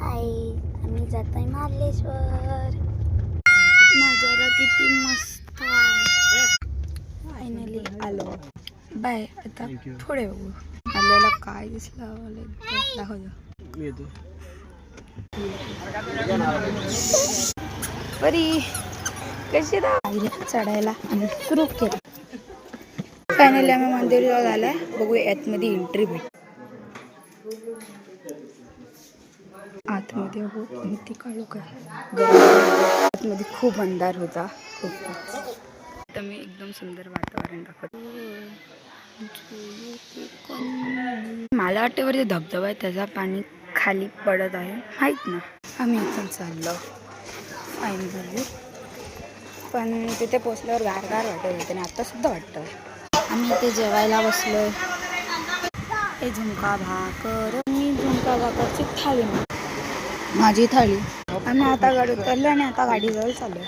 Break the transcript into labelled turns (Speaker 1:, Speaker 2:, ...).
Speaker 1: आई आम्ही जातोय मार्लेश्वर. नजारा किती मस्त आहे. फायनली आलो. बाय. आता पुढे बघू आपल्याला काय दिसलं दाखवतो. बरी कशी चढायला आम्ही सुरू केलं. फायनली आम्ही मंदिर जवळ आलाय. बघू आतमध्ये एंट्री भेट. आतमध्ये हो ती काळू काय आतमध्ये खूप अंधार होता. खूप मी एकदम सुंदर वातावरण दाखवतो. मला वाटतं वरती धबधबा आहे त्याचा पाणी खाली पडत आहे माहित ना. आम्ही इथून चाललो फायनली. पण तिथे पोचल्यावर गारगार वाटत होते आणि आता सुद्धा वाटतं. आम्ही इथे जेवायला बसलोय. हे झुणका भाकर. मी झुणका भाकरची थाळी माझी थाळी. आम्ही आता गाडी उतरलो आणि आता गाडीजवळ चाललोय.